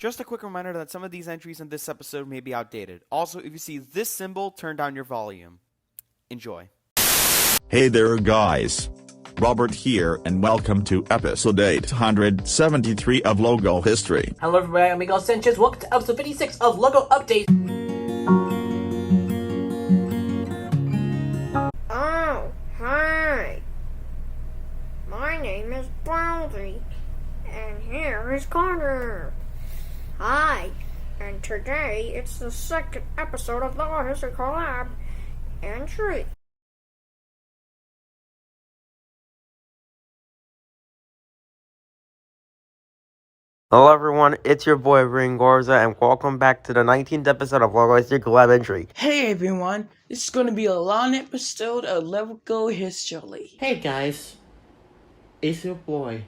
Just a quick reminder that some of these entries in this episode may be outdated. Also, if you see this symbol, turn down your volume. Enjoy. Hey there guys. Robert here and welcome to episode 873 of Logo History. Hello everybody, I'm Miguel Sanchez. Welcome to episode 56 of Logo Update. Oh, hi. My name is Baldy, and here is Carter. Hi, and today it's the second episode of Logo History Collab entry. Hello everyone, it's your boy Ring Gorza, and welcome back to the 19th episode of Logo History Collab entry. Hey everyone, this is going to be a long episode of Logo History. Hey guys, it's your boy.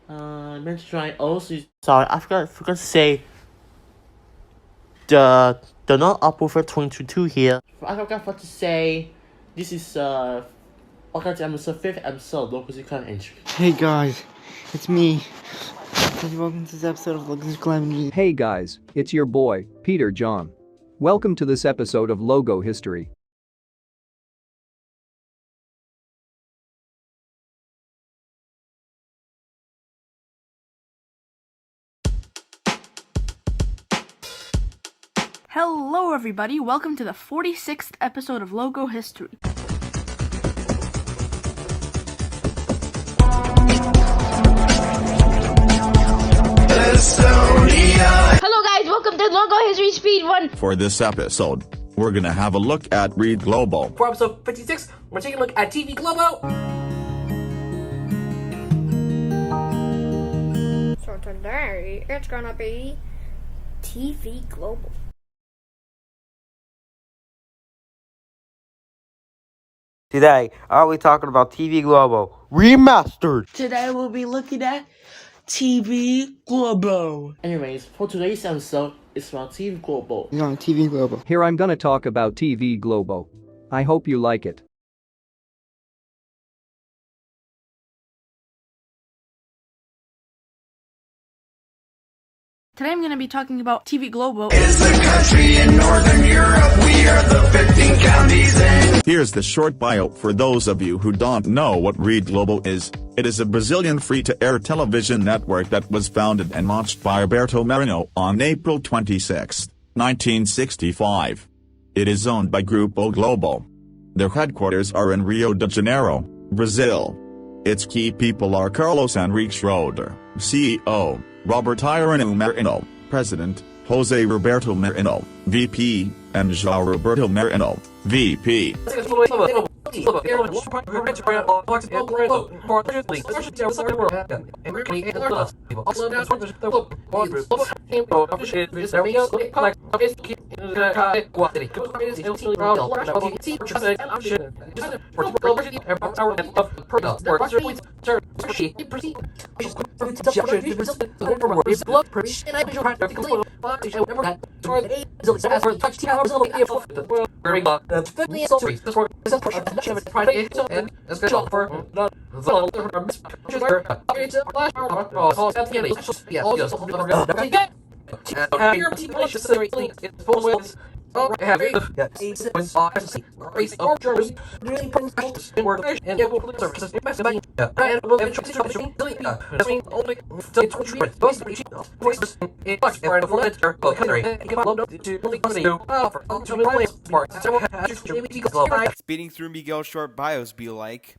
I meant to try also. Sorry, I forgot to say the not upload 2022 here. I forgot to say this is August episode 5th episode of Logo History Collab entry. Hey guys, it's me. Welcome to this episode of Logo History Collab. Hey guys, it's your boy, Peter John. Welcome to this episode of Logo History. Hello everybody, welcome to the 46th episode of Logo History. Hello guys, welcome to Logo History Speed 1. For this episode, we're gonna have a look at TV Globo. For episode 56, we're taking a look at TV Globo. So today it's gonna be TV Global. Today, I'll be talking about TV Globo Remastered. Today we'll be looking at TV Globo. Anyways, for today's episode, it's about TV Globo. No, TV Global. Here I'm gonna talk about TV Globo. I hope you like it. Today I'm going to be talking about TV Globo. Is the country in Northern Europe. We are the 15 counties in. Here's the short bio for those of you who don't know what TV Globo is. It is a Brazilian free-to-air television network that was founded and launched by Roberto Marinho on April 26, 1965. It is owned by Grupo Globo. Their headquarters are in Rio de Janeiro, Brazil. Its key people are Carlos Henrique Schroeder, CEO, Robert Irano Marinho, President, Jose Roberto Marinho, VP, and João Roberto Marinho, VP. Speeding through Miguel's short bios be like...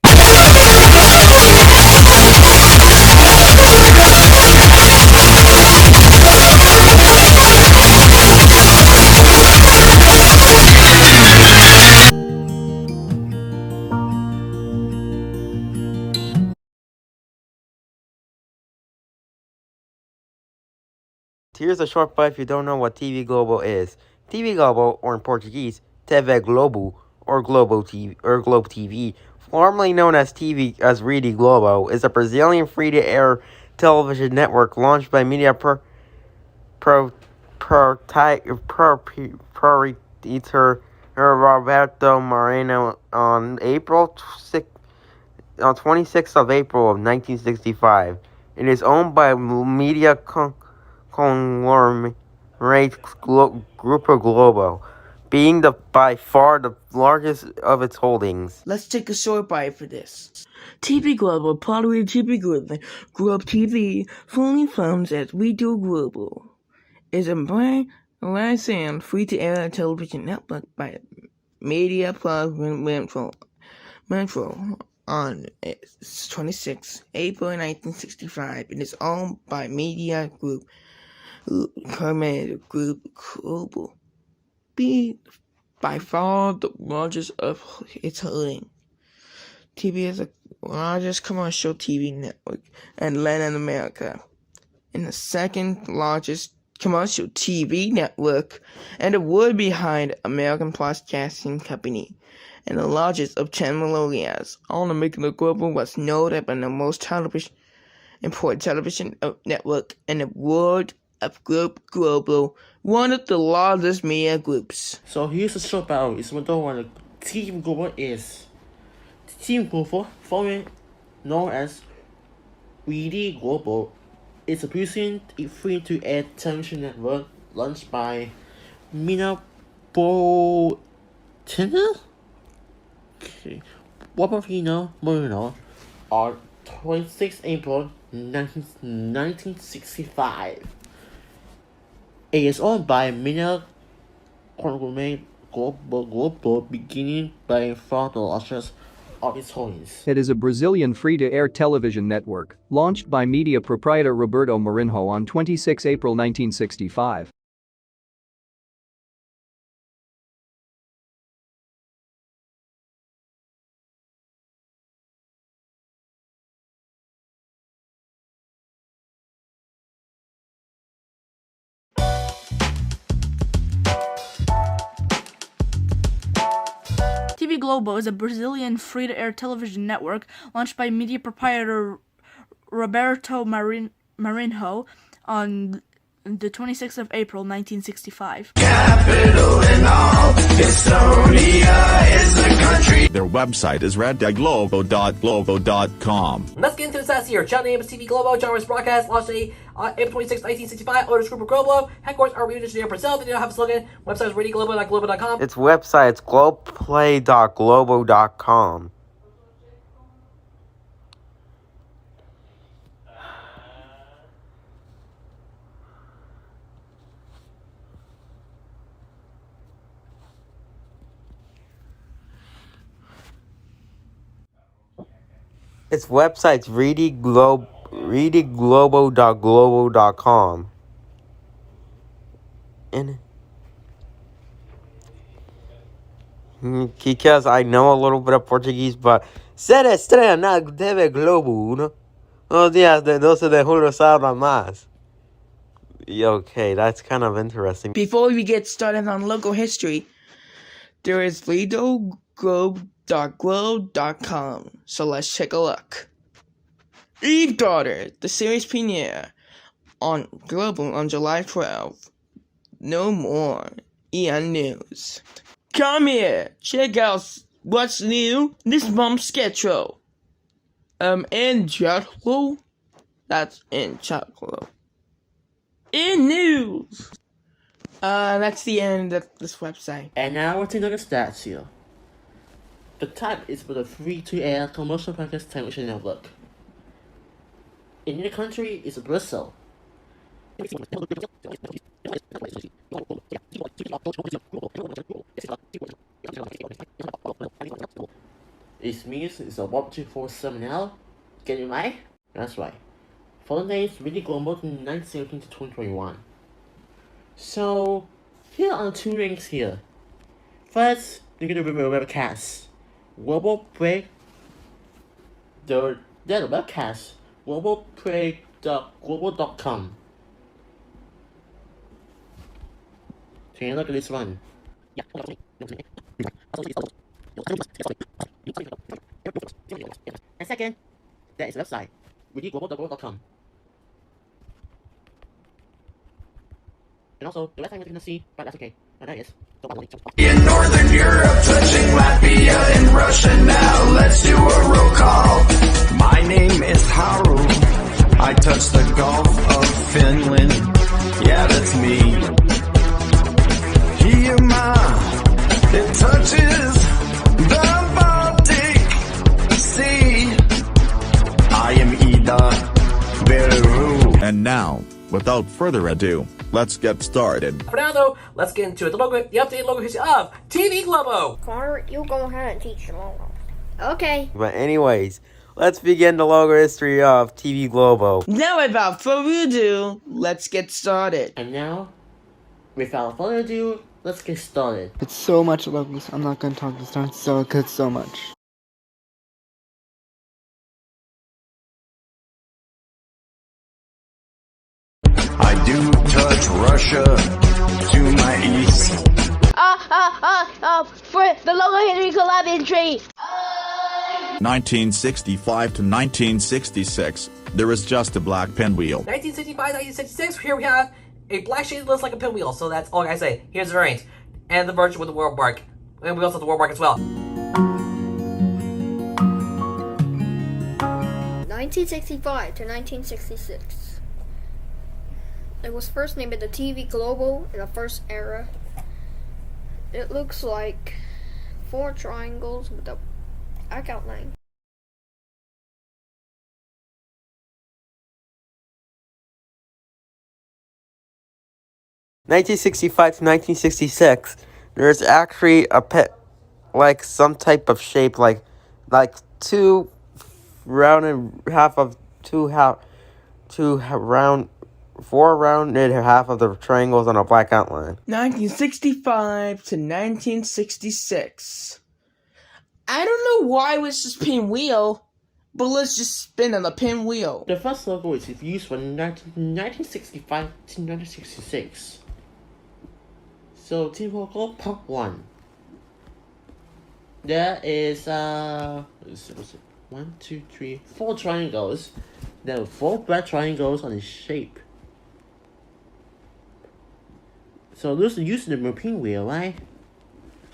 Here's a short bio if you don't know what TV Globo is. TV Globo, or in Portuguese, TV Globo, or Globo TV, or Globo TV, formerly known as Rede Globo, is a Brazilian free-to-air television network launched by media proprietor Roberto Marinho on on 26th of April of 1965. It is owned by media conglomerate Grupo Globo, being by far the largest of its holdings. Let's take a short bite for this. TV Globo, probably TV Globo, Globe TV, fully funds as Radio Global, is a brand licensed free-to-air television network by Media Plus Metro on 26 April 1965 and is owned by Media Group Global, being by far the largest of its holding. TV is the largest commercial TV network in Latin America, and the second largest commercial TV network and the world behind American Broadcasting Company, and the largest of channel areas. On American Global was noted by the most important television network in the world of Global, one of the largest media groups. So here's a short about it's what TV Global is. TV Global, formerly known as Radio Global, is a producing free-to-air television network launched by Mina Bortina. Okay, Moreno on 26 April 1965. It is owned by Mina Global, beginning by far the largest of its holdings. It is a Brazilian free-to-air television network, launched by media proprietor Roberto Marinho on 26 April 1965. TV Globo is a Brazilian free-to-air television network launched by media proprietor Roberto Marinho on the 26th of April, 1965. Capital in all, Estonia is the country. Their website is reddaglobo.globo.com. Let's get into the stats here. Channel name is TV Globo. Channel broadcast launched on April 26, 1965. Owners Group of Globo. Headquarters are Rio de Janeiro, Brazil. They don't have a slogan. Website is radioglobo.globo.com. Its website is globeplay.globo.com. Its website's readyglobo.globo.com. And because I know a little bit of Portuguese, but será estranha na TV Globo, no? Los días de 12 de julio salva más. Okay, that's kind interesting. Before we get started on logo history, there is LegoGlobe.globe.com, so let's take a look. Eve Daughter, the series premiere on Global on July 12th. No more EN News. Come here, check out what's new this month's schedule. In Chocolate, that's in Chocolate. In News. That's the end of this website. And now we're taking a look at stats here. The type is for the free-to-air commercial broadcast television network. In the country is Brazil. Its means it's a 1247L. Get it right? That's right. For the names really global from 1917 to 2021. So here are two links here. First, you're gonna remember webcast. Global Play the webcast globalplay.global.com. Take a look at this one. And second, that is the website, readyglobo.global.com. And also, the website you're gonna see, but that's okay. And that is In Northern Europe, touching Latvia and Russia now. Let's do a roll call. My name is Haru. I touch the Gulf of Finland. And now, without further ado, let's get started. For now, though, let's get into it. The updated logo history of TV Globo. Connor, you go ahead and teach the logo. Okay. But anyways, let's begin the logo history of TV Globo. Now, without further ado, let's get started. And now, without further ado, let's get started. It's so much logos. I'm not gonna talk this time, so it's so much. I do touch Russia to my east. For the Logo History Collab entry. 1965 to 1966, there is just a black pinwheel. 1965, 1966, here we have a black shade that looks like a pinwheel, so that's all I gotta say. Here's the variant. And the version with the world mark. And we also have the world mark as well. 1965 to 1966. It was first named the TV Globo in the first era. It looks like 4 triangles with a black outline. (1965 to 1966). There's actually a like some type of shape, like two rounded half of four rounded half of the triangles on a black outline. 1965 to 1966. I don't know why it was just pinwheel, but let's just spin on the pinwheel. The first logo is used from 1965 to 1966. So, TV Logo Part 1. There is, 4 triangles. There are 4 black triangles on the shape. So, this is using the pinwheel, right?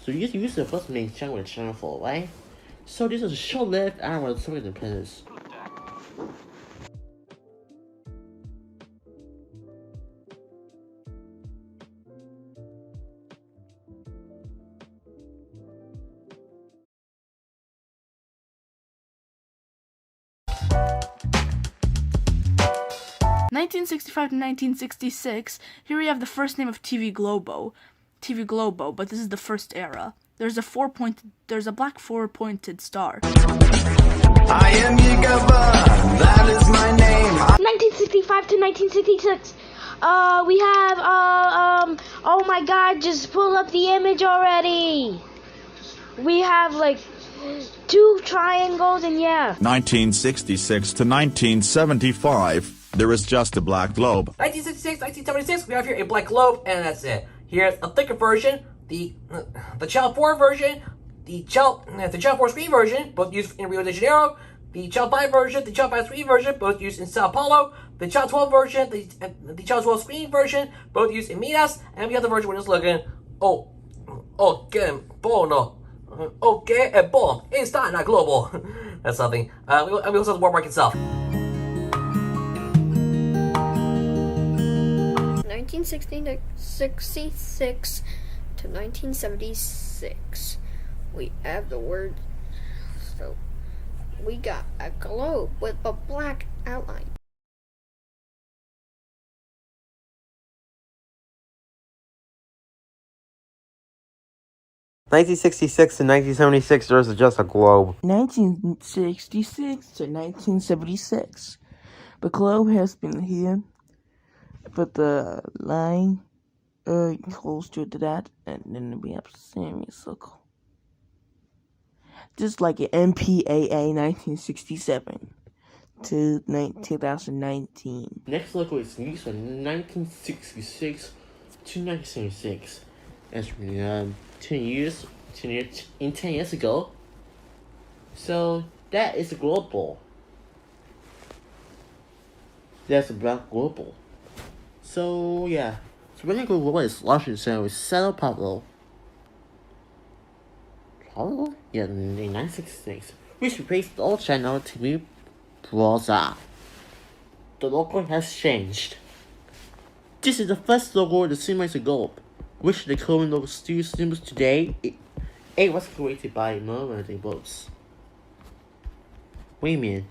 So, you just use the first main channel with channel 4, right? So, this is a short-lived arrow with 3 independence. (1965 to 1966). Here we have the first name of TV Globo, but this is the first era. There's a black 4-pointed star. I am Yigaba, that is my name. 1965 to 1966. We have, oh my god, just pull up the image already. We have, like, 2 triangles, and yeah. 1966 to 1975, there is just a black globe. 1966, 1976, we have here a black globe, and that's it. Here's a thicker version, the Channel 4 version, the Channel 4 screen version, both used in Rio de Janeiro, the Channel 5 version, the Channel 5 screen version, both used in Sao Paulo, the Channel 12 version, the Channel 12 screen version, both used in Minas, and we have the version with this looking, che buono, che è buono, está na globo. That's something. And we also have the word mark itself. 1966 to 1976. We have the word. So we got a globe with a black outline. (1966 to 1976), there's just a globe. 1966 to 1976. The globe has been here, but the line goes to that, and then we have a semicircle. Just like an MPAA 1967 to 2019. Next logo is used from 1966 to 1976. That's 10 years ago. So that is a global. That's a black global. So yeah. So when I go global is launched in Sao Paulo. Yeah, in 1966. Which replaced the old channel TV Plaza. The logo has changed. This is the first logo that symbolizes a globe, which the current logo still symbols today. It was created by Norman Boats. Wait a minute.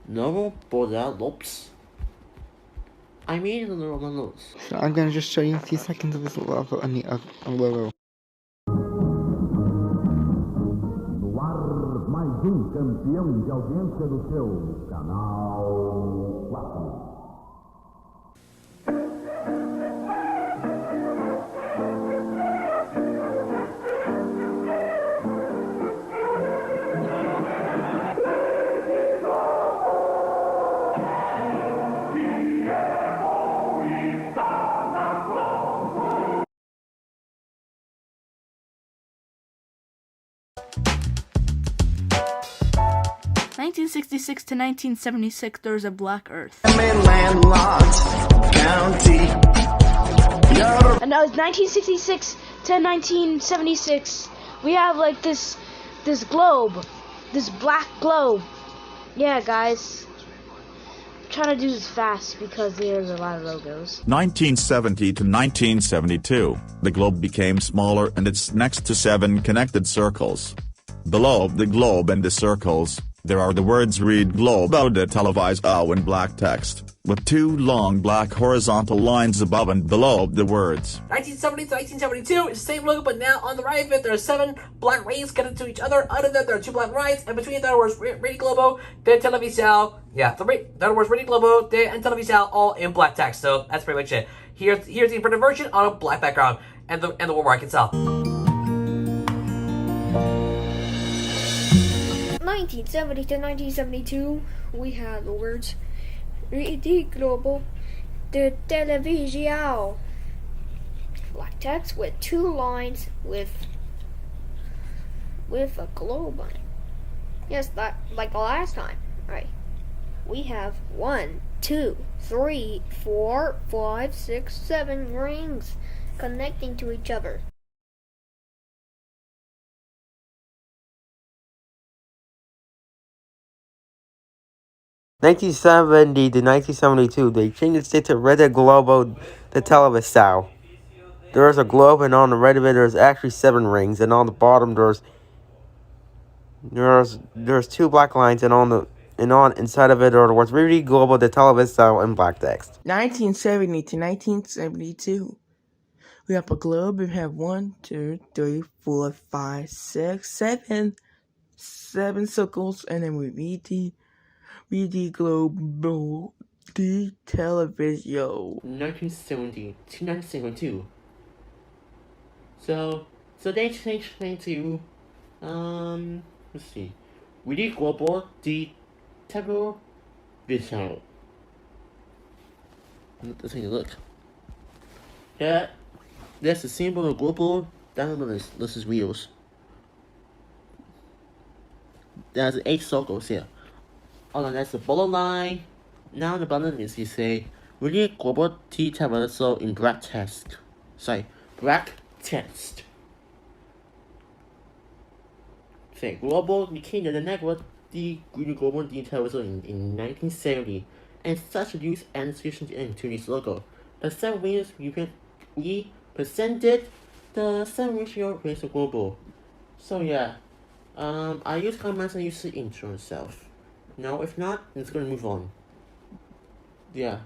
Norman Border Lopes? I made a little notes. So I'm gonna just show you a few seconds of his logo on the logo. No ar, mais campeão de audiência do seu canal 4. (1966 to 1976), there was a Black Earth. And that was 1966 to 1976. We have like this globe, this black globe. Yeah, guys. I'm trying to do this fast because there's a lot of logos. 1970 to 1972, the globe became smaller and it's next to 7 connected circles. Below the globe and the circles, there are the words Read Globo de Televisão in black text, with 2 long black horizontal lines above and below the words. 1970 to 1972 is the same logo, but now on the right of it, there are 7 black rings connected to each other. Under that, there are 2 black lines, and between that words Read Globo de Televisão. Yeah, the words Read Globo de Televisão, all in black text. So that's pretty much it. Here's the printed version on a black background, and the one where I can tell. 1970 to 1972, we had the words TV Globo de Televisão. Black text with 2 lines with a globe on it. Yes, that like the last time. Right. We have 1, 2, 3, 4, 5, 6, 7 rings connecting to each other. (1970 to 1972), they changed it to Rede Globo de Televisão. There's a globe, and on the right of it, there's actually 7 rings, and on the bottom, there's 2 black lines, and on inside of it, are what's Rede Globo de Televisão in black text. 1970 to 1972. We have a globe. We have 1, 2, 3, 4, 5, 6, 7 circles, and then we read the Globo de Televisão. 1970 to 1972. So they changed it to let's see, Read Globo de Televisão. Let's take a look. Yeah, that's the symbol of global. Down on this is wheels. There's 8 circles here. Oh, that's the bottom line. Now the bottom is you say Read Globo de Televisão in black text. Sorry, black text. Say Globo became the network the Read Globo de Televisão in 1970, and such use and description into this logo. The 7 winners represented the 7 ratio race of Globo. So yeah, I use comments and use the intro itself. No, if not, it's gonna move on. Yeah,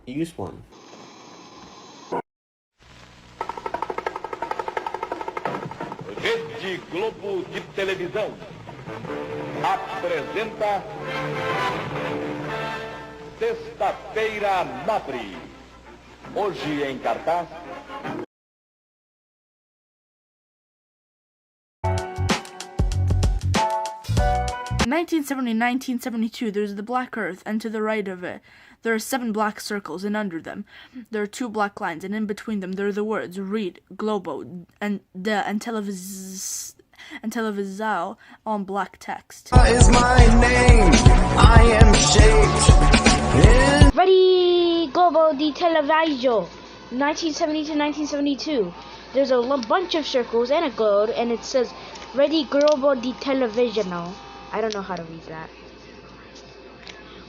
use one. Rede Globo de Televisão apresenta Sexta-feira Nobre. Hoje em cartaz. 1970-1972, there's the Black Earth, and to the right of it, there are 7 black circles, and under them, there are 2 black lines, and in between them, there are the words Read, Globo, and Televisão on black text. Is my name. I am shaped. Ready Globo de Televisão, 1970 to 1972. There's a bunch of circles and a globe, and it says Ready Globo de Televisão. I don't know how to read that.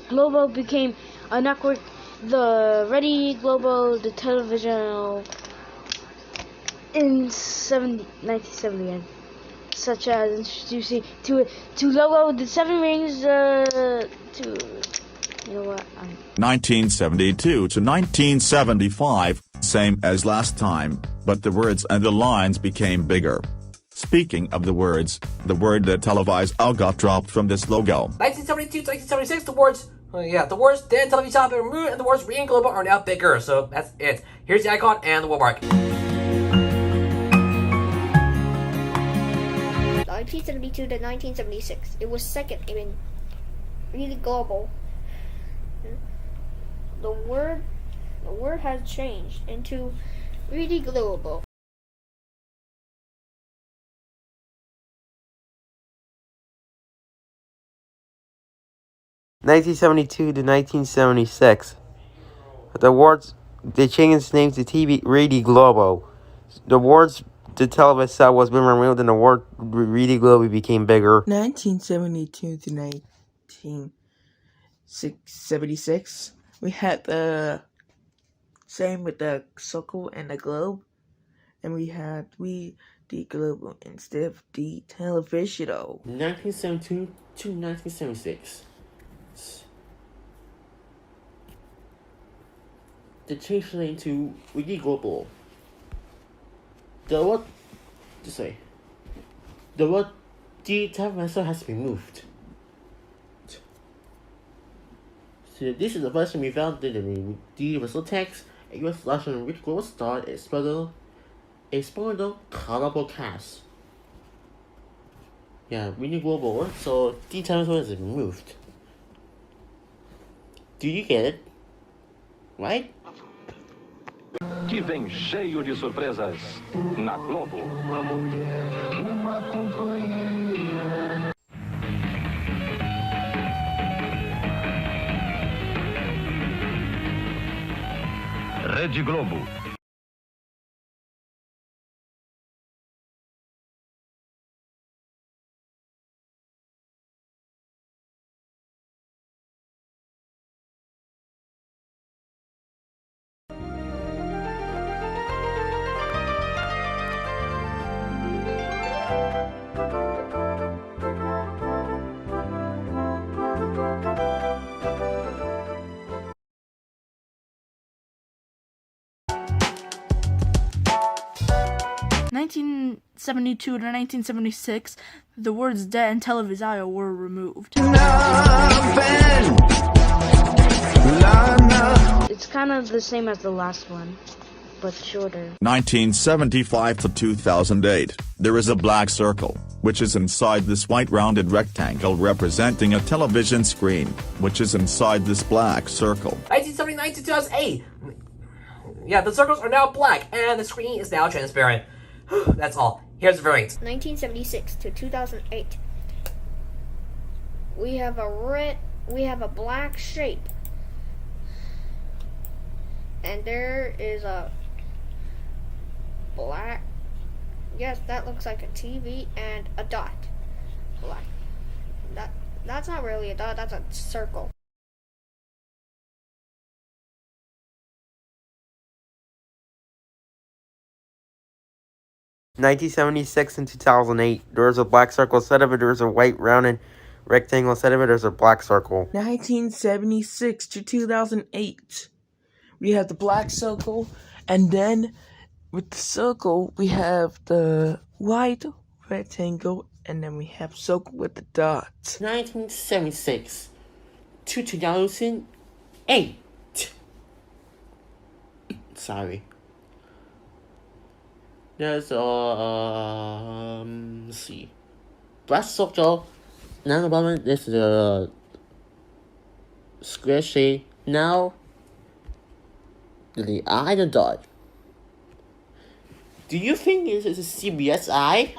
Globo became a network, the Ready Globo de Televisão in 1970, such as introducing to logo the 7 rings to You know what? 1972 to 1975, same as last time, but the words and the lines became bigger. Speaking of the words, the word that televised out got dropped from this logo. 1972 to 1976, the words Dan television have been removed and the words Reading Global are now bigger. So that's it. Here's the icon and the watermark. 1972 to 1976. It was second in Reading Global. The word has changed into Reading Global. (1972 to 1976). The words, they changed its name to TV Reading Globo. The words the television set was being removed and the word Reading Globo became bigger. 1972 to 1976. We had the same with the circle and the globe. And we had the global instead of the television. 1972 to 1976. They changed the name to Wiki Global. The word the television has been moved. So this is the version we found in the universal text. A US version which Global starred a Spoiler Collab cast. Yeah, Wiki Global. So the television has been moved. Do you get it? Right? Que vem cheio de surpresas na Globo. Uma mulher, uma companheira. Rede Globo. (1972 to 1976), the words "de" and "televisao" were removed. It's kind of the same as the last one, but shorter. 1975 to 2008, there is a black circle, which is inside this white rounded rectangle representing a television screen, which is inside this black circle. 1979 to 2008. Yeah, the circles are now black and the screen is now transparent. That's all. Here's the variants. 1976 to 2008. We have a black shape. And there is a black, yes, that looks like a TV and a dot. Black. That's not really a dot, that's a circle. (1976 and 2008), there's a black circle instead of it, there's a white rounded rectangle instead of it, there's a black circle. 1976 to 2008. We have the black circle, and then with the circle, we have the white rectangle, and then we have circle with the dots. 1976 to 2008. Sorry. There's let's see. Black circle. Now the bottom is the square shape. Now the eye and the dot. Do you think this is a CBS eye?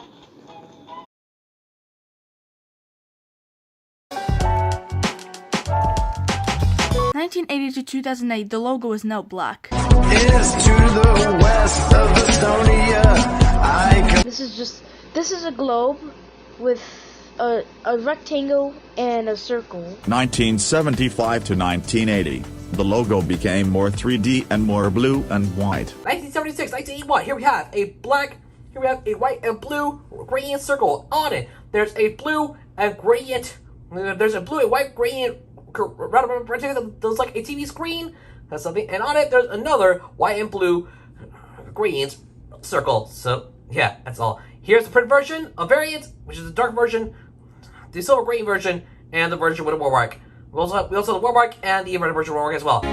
(1980 to 2008), the logo is now black. Is to the west of Estonia. This is a globe with a rectangle and a circle. 1975 to 1980, the logo became more 3D and more blue and white. 1976, 1981. Here we have a white and blue gradient circle on it. There's a blue and gradient. There's a blue and white gradient rectangle that looks like a TV screen. That's something, and on it there's another white and blue greens circle. So yeah, that's all. Here's the print version, a variant, which is the dark version, the silver green version, and the version with a warmark. We also have the warmark and the red version warmark as well.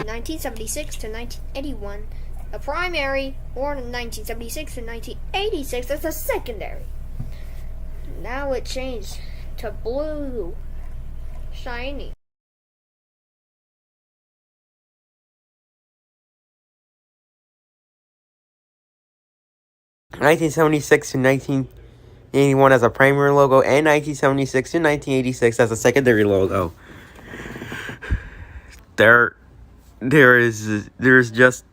1976 to 1981, a primary, or 1976 to 1986 as a secondary. Now it changed to blue, shiny. In 1976 to 1981 as a primary logo, and 1976 to 1986 as a secondary logo. There's just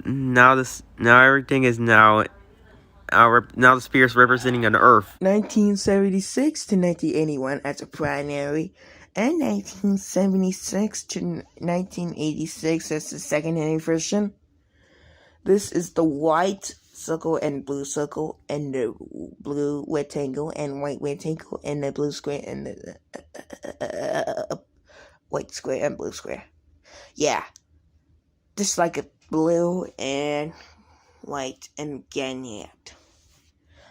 now everything is now the sphere is representing an Earth. 1976 to 1981 as a primary, and 1976 to 1986 as the secondary version. This is the white circle and blue circle, and the blue rectangle and white rectangle, and the blue square and the white square and blue square. Yeah, just like a blue and white and garnet.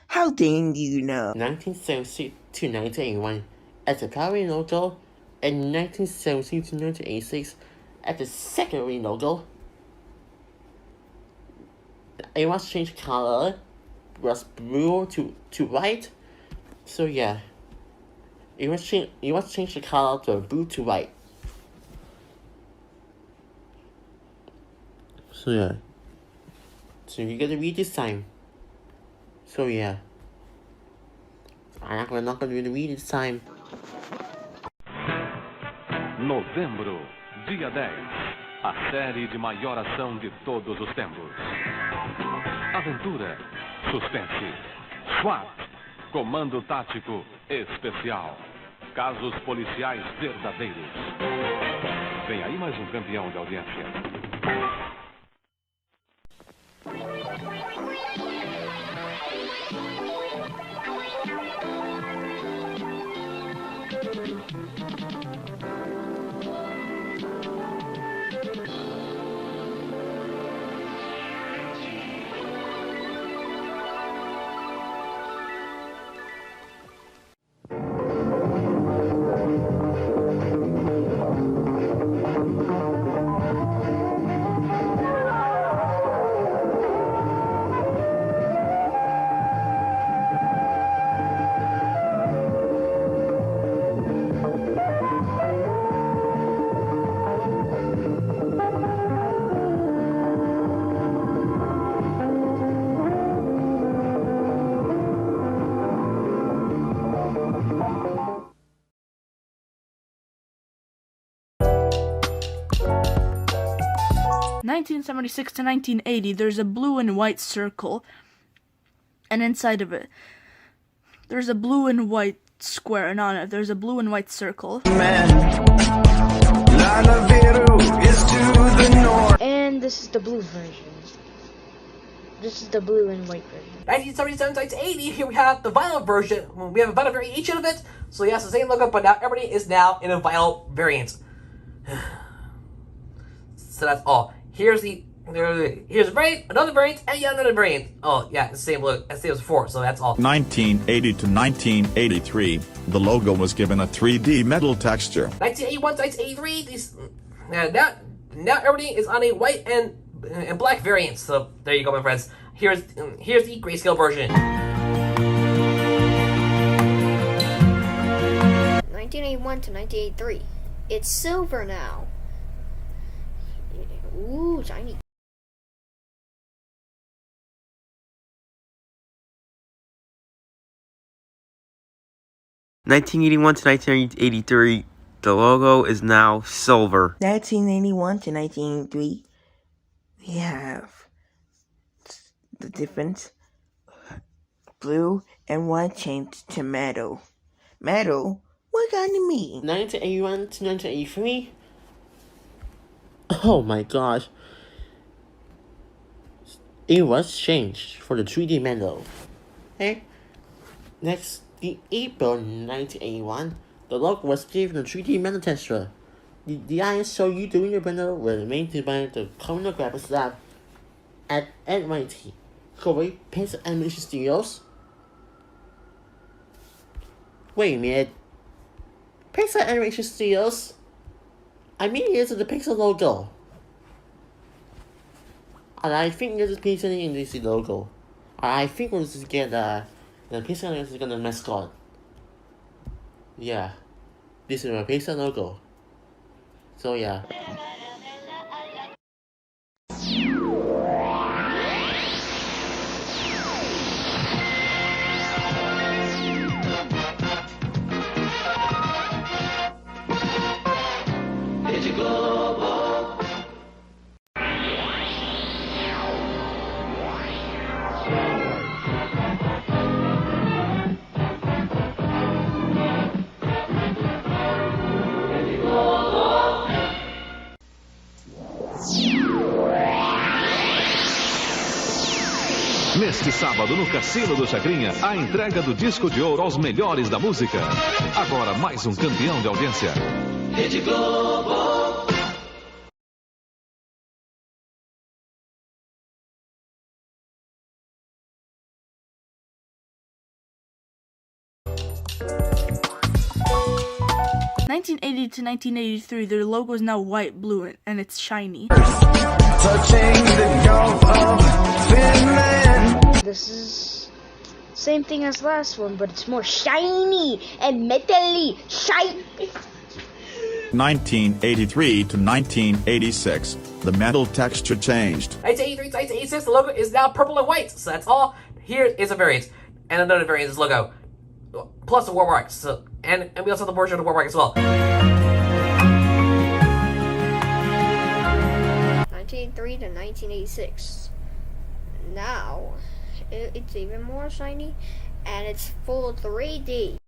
How dang you know? 1970 to 1981 as a primary logo, and 1970 to 1986 as the secondary logo. It was changed color, was blue to white. So yeah, it was changed the color to blue to white. So yeah, so you gotta read this time. So yeah, I'm not gonna read this time. Novembro, dia 10. A série de maior ação de todos os tempos. Aventura, suspense, SWAT, comando tático especial, casos policiais verdadeiros. Vem aí mais um campeão de audiência. In 1976 to 1980, there's a blue and white circle, and inside of it, there's a blue and white square, and on it, there's a blue and white circle. And this is the blue version. This is the blue and white version. 1977 to 1980, here we have the vinyl version. We have a vinyl variation of it, so yes, the same logo, but now everything is now in a vinyl variant. So that's all. Here's a variant, another variant, and yet another variant. Oh yeah, it's the same look as before, so that's all. 1980 to 1983, the logo was given a 3D metal texture. 1981 to 1983, now everything is on a white and black variant. So there you go, my friends. Here's the grayscale version. 1981 to 1983, it's silver now. Ooh, shiny. In 1981 to 1983, the logo is now silver. 1981 to 1983, we have the difference. Blue and white changed to metal. Metal? What kind of mean? 1981 to 1983. Oh my gosh. It was changed for the 3D metal. Okay? Next In April 1981, the logo was given a 3D metal texture. The ISO you doing your render were maintained by the Cornell Graphics Lab at MIT. Corey Pixel Animation Studios. Wait a minute. Pixel Animation Studios? I mean, it's the Pixel logo. And I think this is Pixel Animation logo. I think we'll just get the Pixel Animation is gonna mascot. Yeah. This is my Pixel logo. So yeah. Neste sábado, no Cassino do Chacrinha, a entrega do disco de ouro aos melhores da música. Agora, mais um campeão de audiência. Rede Globo. (1980 to 1983), their logo is now white, blue, and it's shiny. This is same thing as last one, but it's more shiny and metally shiny. 1983 to 1986, the metal texture changed. 1983 to 1986, the logo is now purple and white. So that's all. Here is a variant, and another variant is logo, plus a watermark. So and we also have the version of the watermark as well. 1983 to 1986. Now, it's even more shiny, and it's full 3D.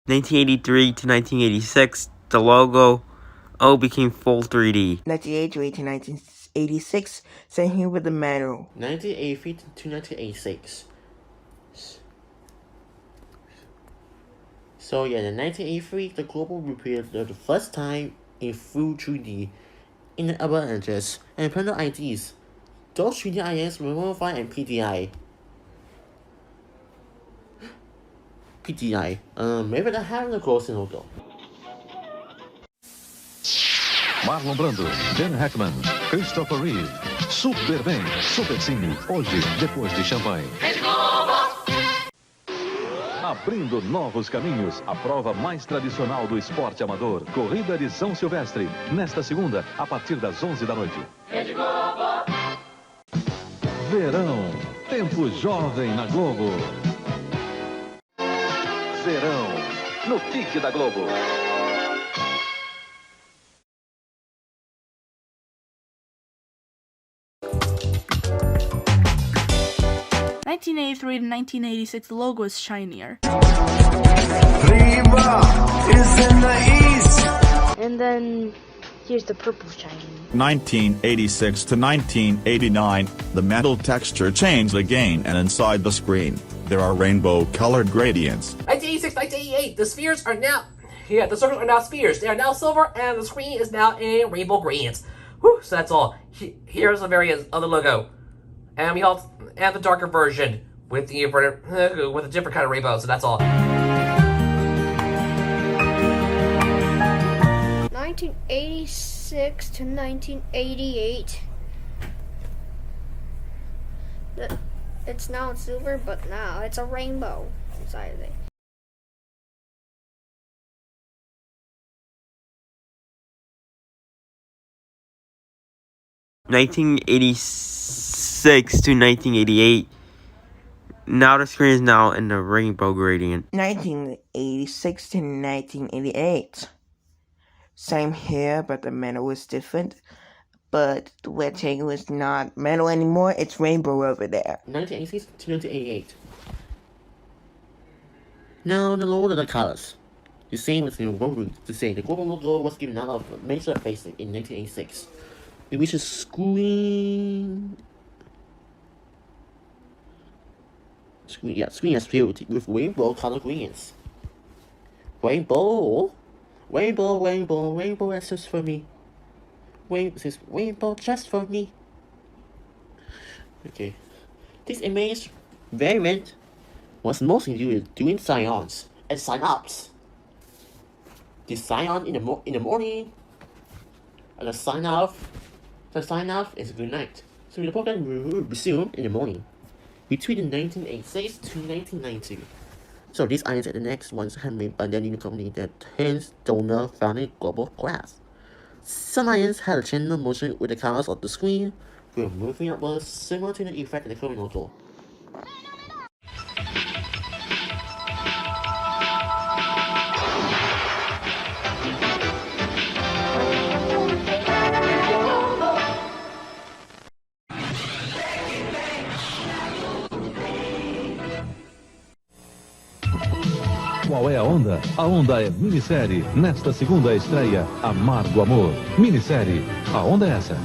(1983 to 1986), the logo became full 3D. 1983 to 1986, same here with the metal. 1983 to 1986. So yeah, in 1983, the Global appeared for the first time in full 3D in the upper edges and printer IDs. Those 3D IDs were modified and PDI. Maybe they have the closing logo. Marlon Brando, Ben Hackman, Christopher Reeve. Super bem, Super Cine. Hoje, depois de champanhe. Abrindo novos caminhos, a prova mais tradicional do esporte amador, Corrida de São Silvestre, nesta segunda, a partir das 11 da noite. Verão, tempo jovem na Globo. Verão, no pique da Globo. (1983 to 1986), the logo is shinier. And then here's the purple shiny. 1986 to 1989, the metal texture changed again, and inside the screen, there are rainbow-colored gradients. 1986, 1988, the spheres are now, the circles are now spheres. They are now silver, and the screen is now in rainbow gradients. Whew, so that's all. Here's a variant of the logo. And we have the darker version with the with a different kind of rainbow, so that's all. 1986 to 1988. It's now silver, but now it's a rainbow inside of it. 1986 to 1988. Now the screen is now in the rainbow gradient. 1986 to 1988. Same here, but the metal is different. But the rectangle is not metal anymore, it's rainbow over there. 1986 to 1988. Now the logo of the colors. The same as the global. To say the global logo was given out of major face in 1986. which is screen is filled with rainbow color greens. Rainbow is just for me. Rainbow just for me. Okay. This image variant was mostly used during sign-ons and sign-ups. The sign-on in the morning, and the sign-off is good night. So the program will resume in the morning between 1986 to 1992. So these items and the next ones have made by the new company that hence donor founded Global Class. Some items had a channel motion with the colors of the screen, with moving upwards similar to the effect in the current logo. Qual é a onda? A onda é minissérie. Nesta segunda estreia, Amargo Amor. Minissérie. A onda é essa.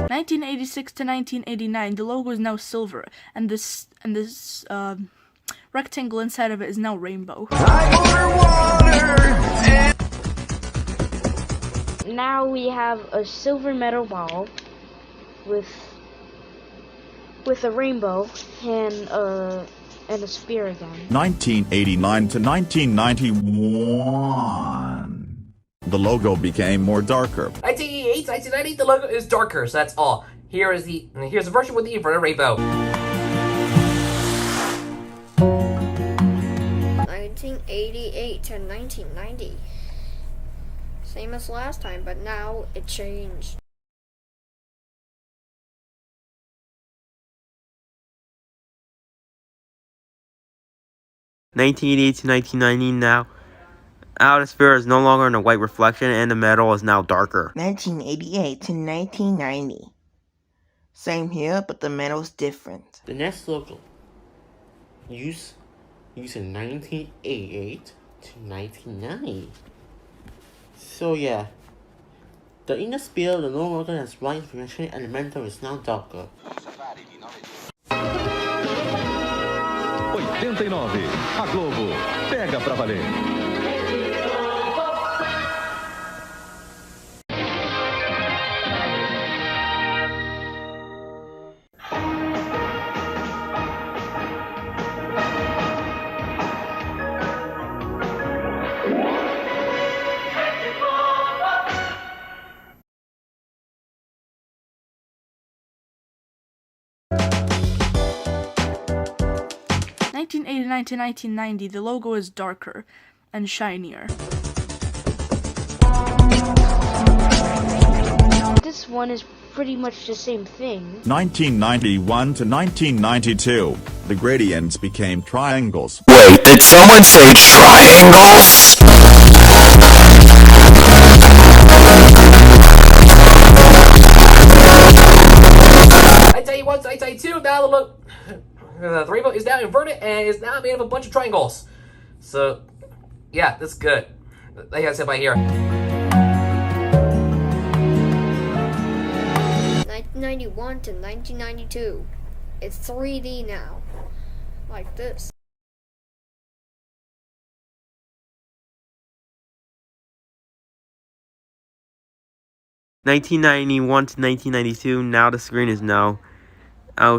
1986 to 1989, the logo is now silver, and this rectangle inside of it is now rainbow. Now we have a silver metal ball with a rainbow and a spear again. 1989 to 1991. The logo became more darker. 1988, 1990, the logo is darker, so that's all. Here's the version with the inverted rainbow. 1988 to 1990. Same as last time, but now it changed. (1988 to 1990) now. Outer sphere is no longer in a white reflection and the metal is now darker. 1988 to 1990. Same here, but the metal's different. The next logo used in 1988 to 1990. So yeah, the inner sphere, the no longer has white reflection and the metal is now darker. 89. A Globo pega pra valer. (1989 to 1990), the logo is darker and shinier. This one is pretty much the same thing. 1991 to 1992. The gradients became triangles. Wait, did someone say triangles? I tell you what, I tell you two, now the look. The rainbow is now inverted and is now made of a bunch of triangles. So, yeah, that's good. Like I said by here. 1991 to 1992. It's 3D now. Like this. (1991 to 1992), now the screen is now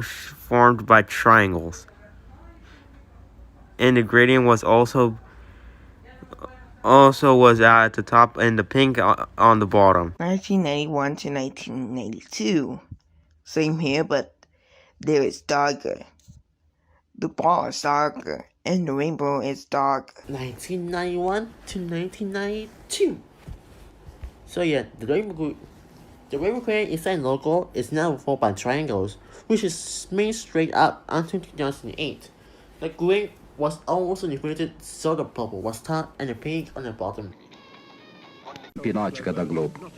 formed by triangles. And the gradient was also was at the top and the pink on the bottom. 1991 to 1992. Same here, but there is darker. The ball is darker, and the rainbow is darker. 1991 to 1992. So yeah, the rainbow gradient inside logo is now formed by triangles, which is made straight up until 2008. The green was also inverted, so the purple was top and the pink on the bottom. Hipnótica da Globo.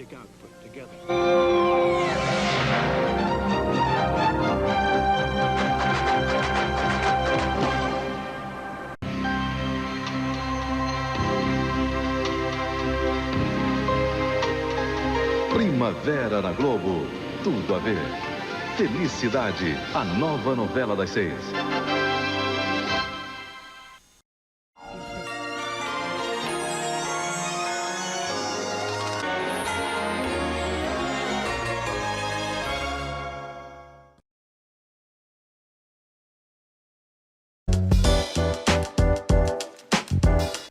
Primavera na Globo, tudo a ver. Felicidade, a nova novela das 6.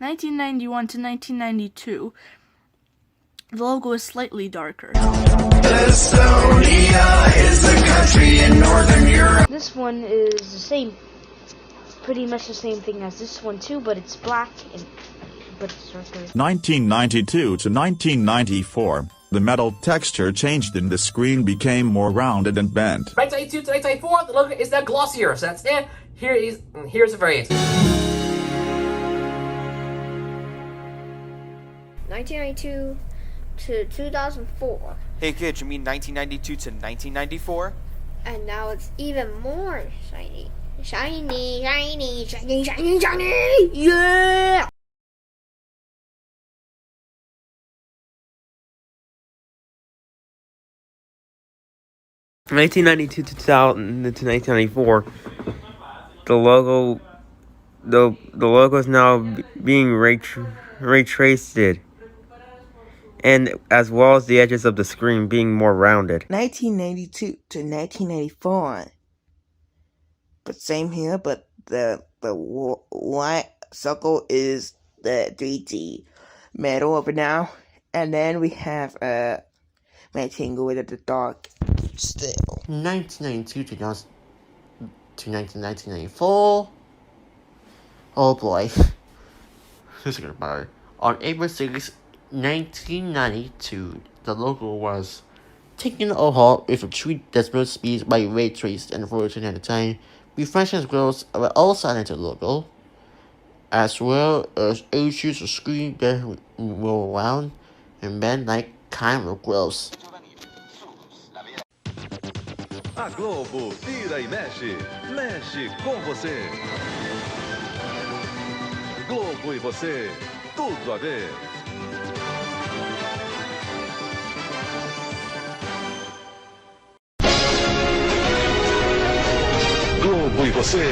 (1991 to 1992). The logo is slightly darker. Estonia is a country in Northern Europe. This one is the same, pretty much the same thing as this one too, but it's black but it's darker. 1992 to 1994, the metal texture changed and the screen became more rounded and bent. 1992 to 1994, the logo is now glossier, so that's it. Here's a variant. 1992 to 2004. Hey kid, you mean 1992 to 1994? And now it's even more shiny. Shiny, shiny, shiny, shiny, shiny! Yeah! From 1992 to 1994, the logo is now being ray traced, and as well as the edges of the screen being more rounded. 1992 to 1994. But same here, but the white circle is the 3D metal over now, and then we have a rectangle with the dark still. 1992 to 1994. Oh boy. This is gonna matter. On April 6, 1992, the logo was taken overhaul with a 3-decimal speed by ray traced and version at the time. Reflections growth were also added to the logo, as well as issues of screen that roll around and bend like camera grills. A Globo vira e mexe, mexe com você. Globo e você, tudo a ver. Globo e você,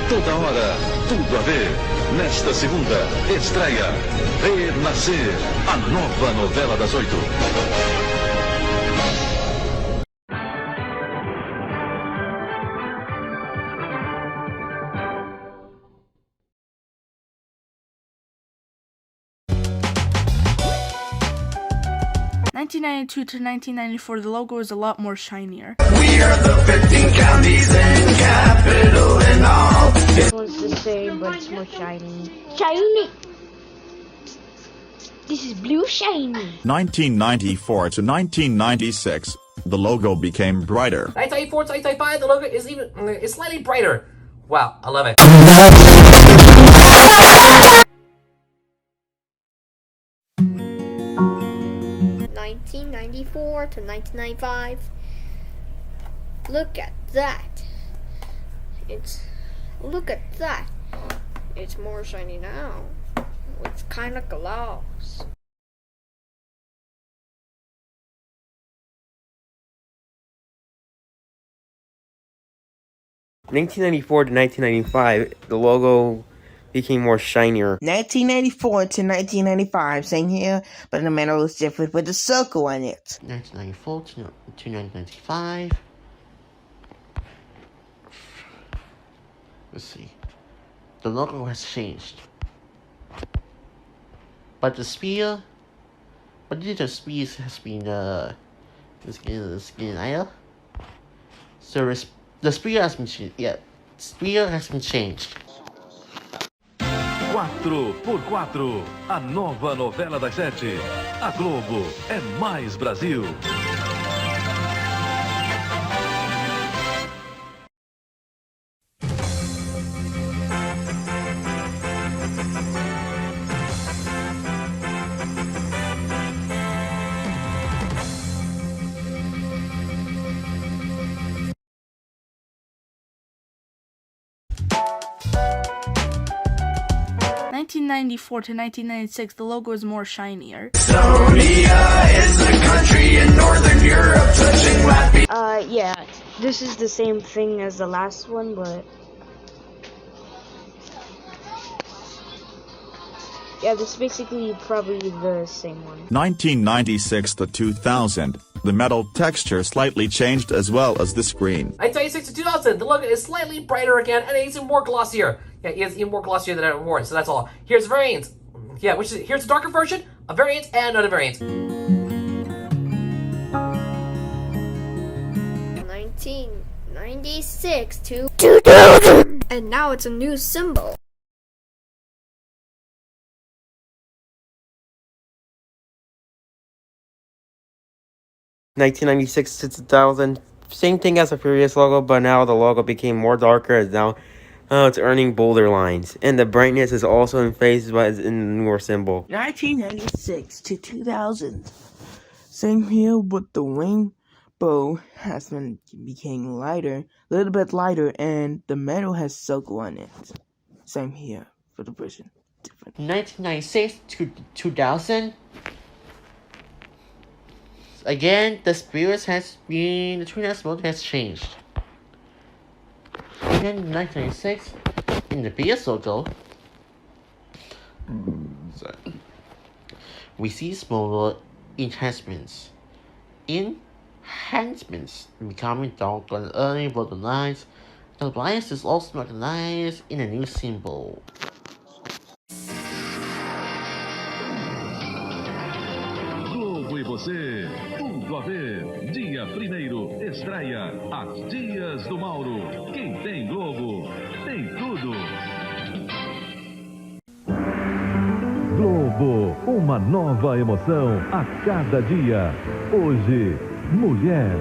toda hora, tudo a ver. Nesta segunda, estreia Renascer, a nova novela das 8. 1992 to 1994, the logo is a lot more shinier. We are the 15 counties and capital and all. This one's the same, but it's more shiny. Shiny! This is blue shiny. 1994 to 1996, the logo became brighter. 1994 to 1995, the logo is slightly brighter. Wow, I love it. 1994 to 1995. Look at that. Look at that. It's more shiny now. It's kind of gloss. From 1994 to 1995, the logo became more shinier. 1994 to 1995, same here, but the metal is different with the circle on it. 1994 to 1995. Let's see. The logo has changed. But the spear has been higher. So the spear has been changed. Yeah, spear has been changed. 4x4, a nova novela das 7. A Globo é mais Brasil. 1994 to 1996, the logo is more shinier. Estonia is a country in Northern Europe touching Latvia. Yeah, this is the same thing as the last one, but yeah, this is basically probably the same one. 1996 to 2000, the metal texture slightly changed as well as the screen. 1996 to 2000, the logo is slightly brighter again, and it's even more glossier. Yeah, it is even more glossier than before, so that's all. Here's variants. Yeah, here's a darker version, a variant, and another variant. 1996 to 2000, and now it's a new symbol. (1996 to 2000), same thing as the previous logo, but now the logo became more darker as now it's earning bolder lines, and the brightness is also in phase but is in the newer symbol. 1996 to 2000. Same here, but the rainbow became lighter, a little bit lighter, and the metal has circle on it. Same here for the version. Different. 1996 to 2000. Again, the spirit has been, the twin-ass mode has changed. Again, in 1996, in the PS logo, we see smaller enhancements. Becoming darker and early border lines, and the bias is also recognized in a new symbol. Globo e você, tudo a ver. Dia 1º, estreia As Dias do Mauro. Quem tem Globo, tem tudo. Globo, uma nova emoção a cada dia. Hoje, mulher.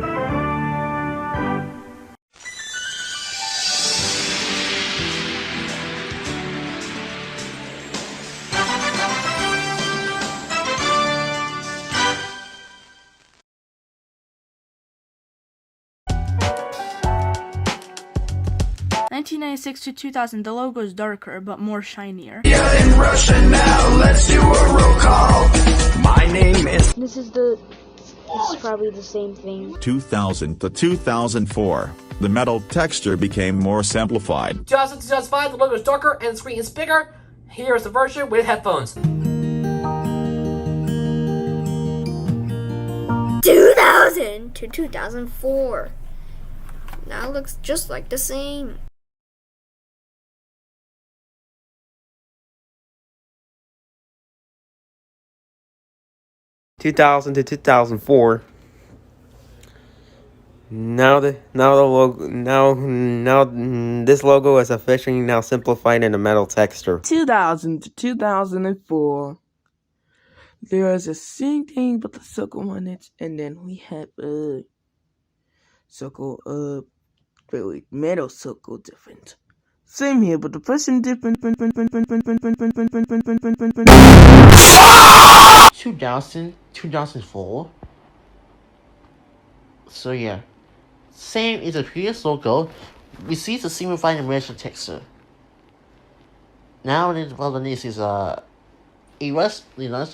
In 1996 to 2000, the logo is darker but more shinier. Yeah, in Russia now, let's do a roll call. My name is... This is probably the same thing. 2000 to 2004, the metal texture became more simplified. 2000 to 2005, the logo is darker and the screen is bigger. Here's the version with headphones. 2000 to 2004. Now it looks just like the same. 2000 to 2004. Now this logo is officially now simplified in a metal texture. 2000 to 2004. There is the same thing but the circle on it, and then we have a circle really metal circle different. Same here, but the person different. 2000, 2004. So yeah, same as the previous logo, we see the simplified animation texture. Now this is it was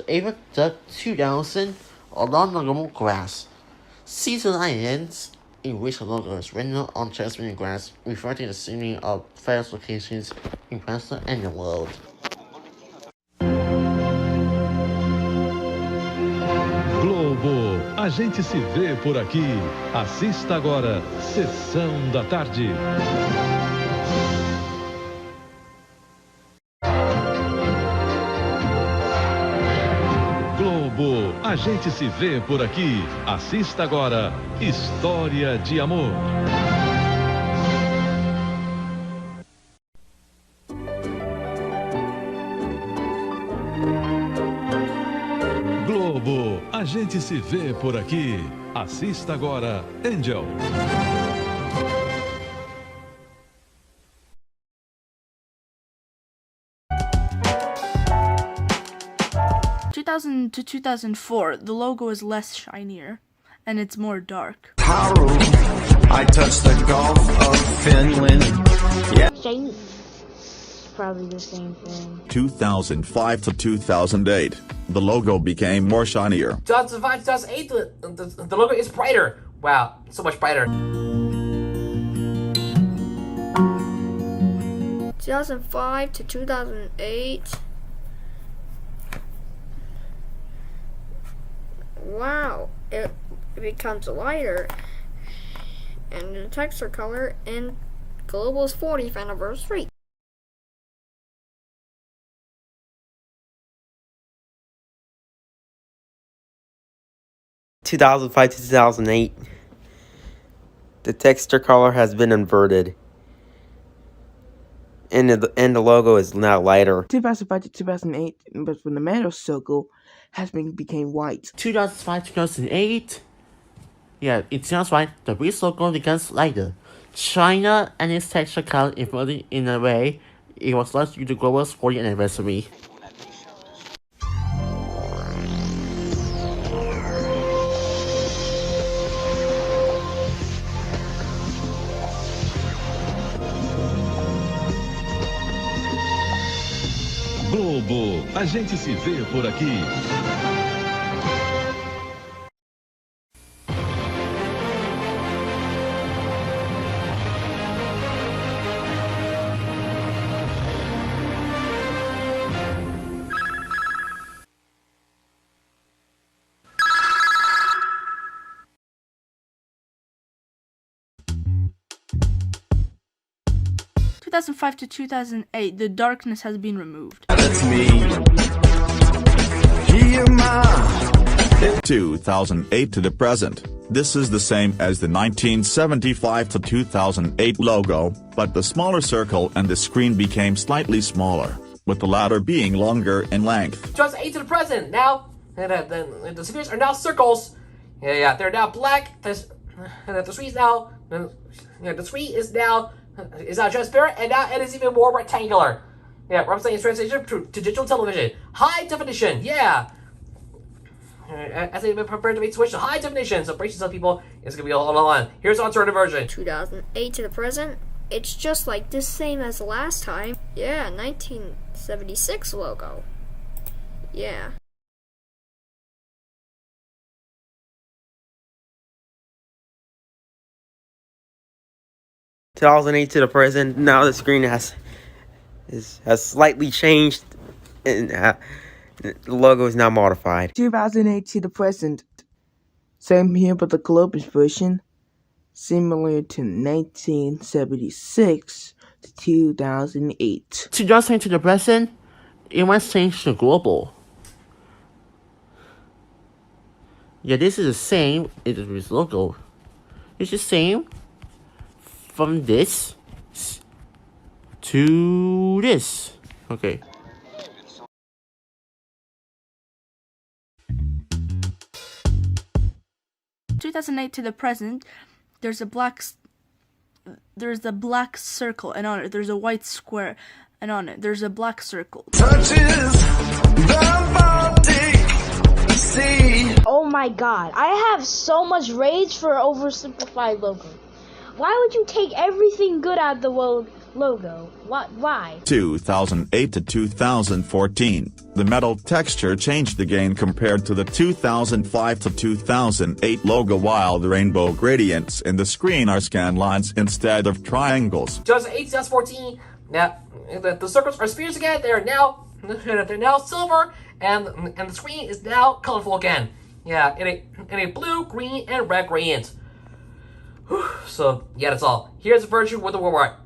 even the 2000 along the normal grass. Season ends in which the logo is rendered on transparent grass, referring to the scenery of various locations in Preston and the world. Globo, a gente se vê por aqui. Assista agora, Sessão da Tarde. Globo, a gente se vê por aqui. Assista agora, História de Amor. Globo, a gente se vê por aqui. Assista agora, Angel. In 2000 to 2004, the logo is less shinier, and it's more dark. Haru, I touched the Gulf of Finland. Yeah. Shiny. probably the same thing. 2005 to 2008, the logo became more shinier. 2005, 2008, the logo is brighter. Wow, so much brighter. 2005 to 2008. Wow, it becomes lighter. And the texture color in Global's 40th anniversary. (2005 to 2008). The texture color has been inverted. And the logo is now lighter. 2005 to 2008, but when the metal circle became white. 2005, 2008. Yeah, in 2005, the Breeze logo becomes lighter. China and its texture color inverted in a way it was lost due to Global's 40th anniversary. Globo, a gente se vê por aqui. In 2005 to 2008, the darkness has been removed. That's me. 2008 to the present. This is the same as the 1975 to 2008 logo, but the smaller circle and the screen became slightly smaller, with the latter being longer in length. 2008 to the present. Now, the spheres are now circles. Yeah, they're now black. The screen is now, the screen is now transparent, and now it is even more rectangular. Yeah, representing its transition to digital television. High definition, yeah. As they prepare to switch to high definition, so brace yourself, people. It's gonna be all on. Here's the alternative version. 2008 to the present. It's just like the same as the last time. Yeah, 1976 logo. Yeah. (2008 to the present). Now the screen has slightly changed, and the logo is now modified. 2008 to the present. Same here, but the Globe's version, similar to 1976 to 2008. 2008 to the present, it was changed to Global. Yeah, this is the same as this logo. It's the same from this to this. Okay. In 2008 to the present, there's a black circle, and on it there's a white square, and on it there's a black circle. Oh my god, I have so much rage for oversimplified logo. Why would you take everything good out of the logo? Why? 2008 to 2014. The metal texture changed again compared to the 2005 to 2008 logo, while the rainbow gradients in the screen are scan lines instead of triangles. 2008, 2014. Now the circles are spheres again. They're now silver, and the screen is now colorful again. Yeah, in a blue, green, and red gradient. So yeah, that's all. Here's a version with the word.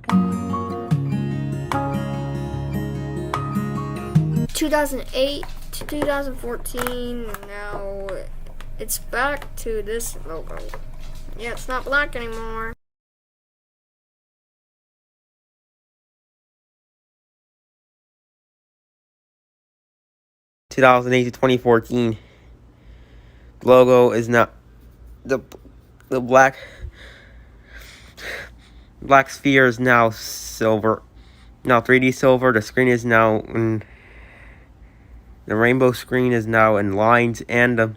2008 to 2014. Now it's back to this logo. Yeah, it's not black anymore. (2008 to 2014). Logo is not the black sphere is now silver. Now 3D silver. The screen is now the rainbow screen is now in lines, and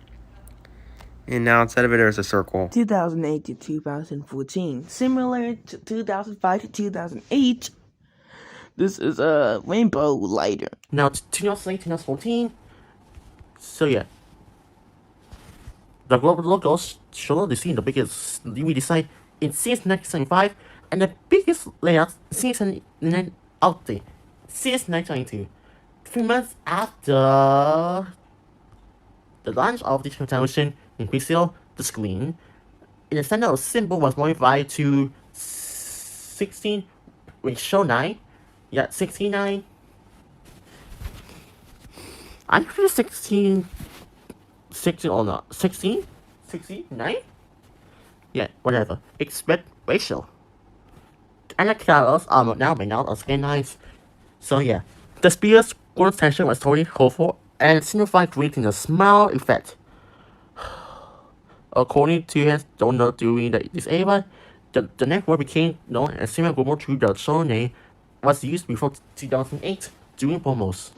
now instead of it there's a circle. 2008 to 2014. Similar to 2005 to 2008, This is a rainbow lighter. Now, 2008, 2014. So, yeah. The global logos show the scene the biggest DVD site since 1975 and the biggest layout since an update since 1992. 3 months after the launch of digital television in Brazil, the screen in the center of the symbol was modified to 16, which show 9. Yeah, 69. I'm pretty 16 or not. 16? 69? Yeah, whatever. Expect racial. And the colors are now made out of skin lines. So yeah, the speaker's growth tension was totally hopeful and signified creating a smile effect. According to his donor during this era, the network became known as similar global to the show name was used before 2008 during promos.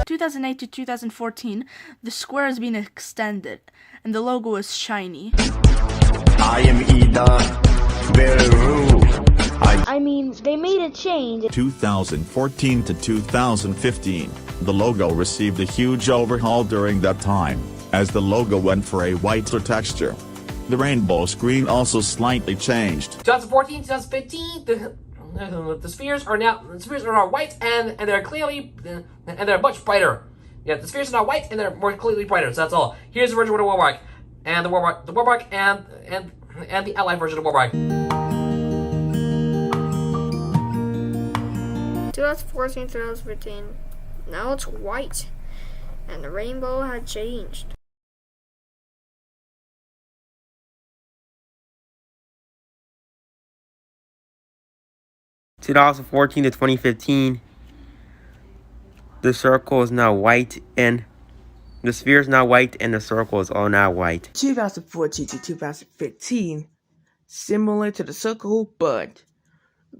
2008 to 2014, the square has been extended, and the logo is shiny. I am Ida, very rude. I mean, they made a change. 2014 to 2015, the logo received a huge overhaul during that time, as the logo went for a whiter texture. The rainbow screen also slightly changed. 2014, 2015, the spheres are now white and they're clearly and they're much brighter. Yeah, the spheres are now white and they're more clearly brighter. So that's all. Here's the version with the warmark and the warmark and the outline version of the warmark. 2014, 2015. Now it's white, and the rainbow had changed. (2014 to 2015), the circle is now white and the sphere is now white and the circle is all now white. 2014 to 2015, similar to the circle, but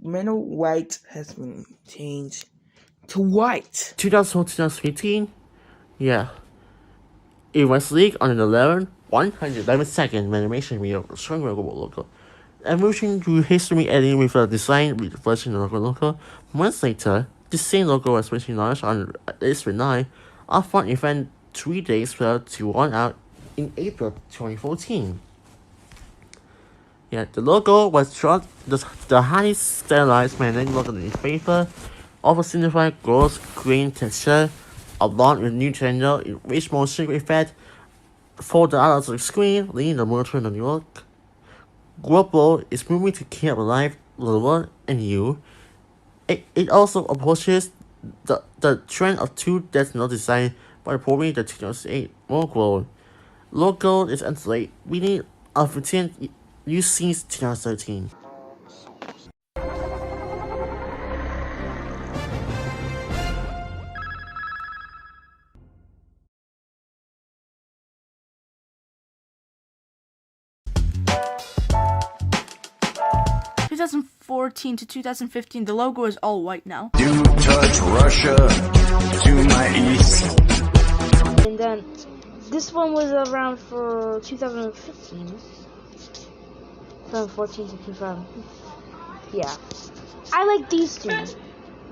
middle white has been changed to white. 2015, yeah. It was leaked on the 111th animation video showing Logo logo. And moving through history editing with a design version of the logo. Months later, the same logo was originally launched on April 9, a fun event 3 days prior to one out in April 2014. Yeah, the logo was shot the highly stylized magnetic logo in paper, also signifying gross green texture, along with new channel in rich motion effect for the out of the screen, leading the motor in New York. Globo is moving to keep alive the world and you. It also opposes the trend of two-dimensional design by reporting the 2008 logo. Logo is undelayed, meaning of 15 used since 2013. 2014 to 2015, the logo is all white now. Do touch Russia to my east. And then this one was around for 2015. 2014 to 2015. Yeah. I like these two. They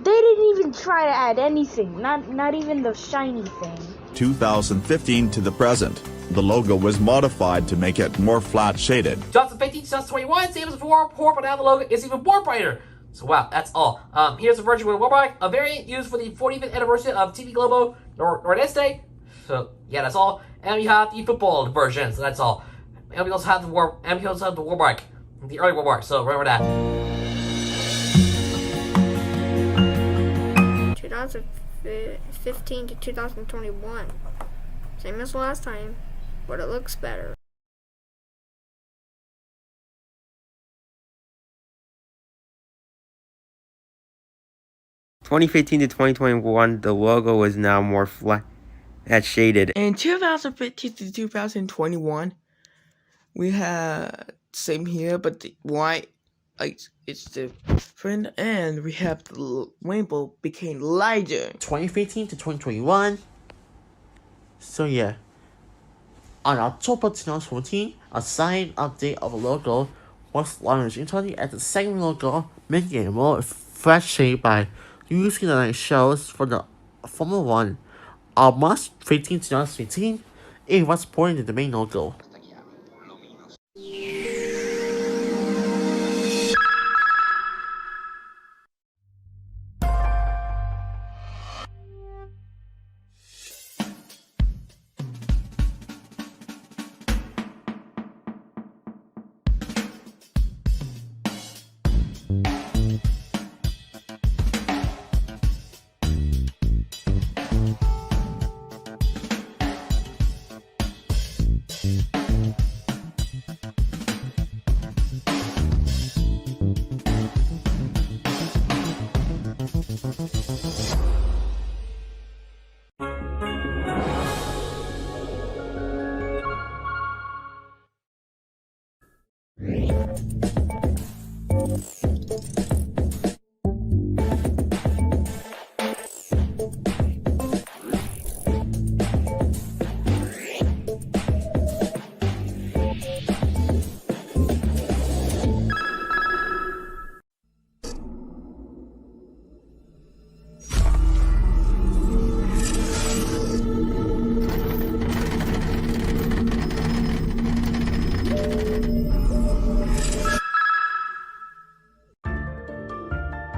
didn't even try to add anything, not even the shiny thing. 2015 to the present, the logo was modified to make it more flat shaded. 2015, 2021, same as before, but now the logo is even more brighter. So wow, that's all. Here's a version with a warmark, a variant used for the 45th anniversary of TV Globo Nordeste. So yeah, that's all. And we have the football version, so that's all. and we also have the Warmark, the early Warmark. So remember that. 2015 to 2021. Same as last time, but it looks better. (2015 to 2021), the logo is now more flat shaded. In 2015 to 2021, we had same here, but the white, like, it's different, and we have the rainbow became lighter. 2015 to 2021. So yeah, on October 2014, a signed update of the logo was launched, internally as the same logo, making it more fresh shade by using the night shows for the Formula 1. On March 15, 2015, it was ported to the main logo.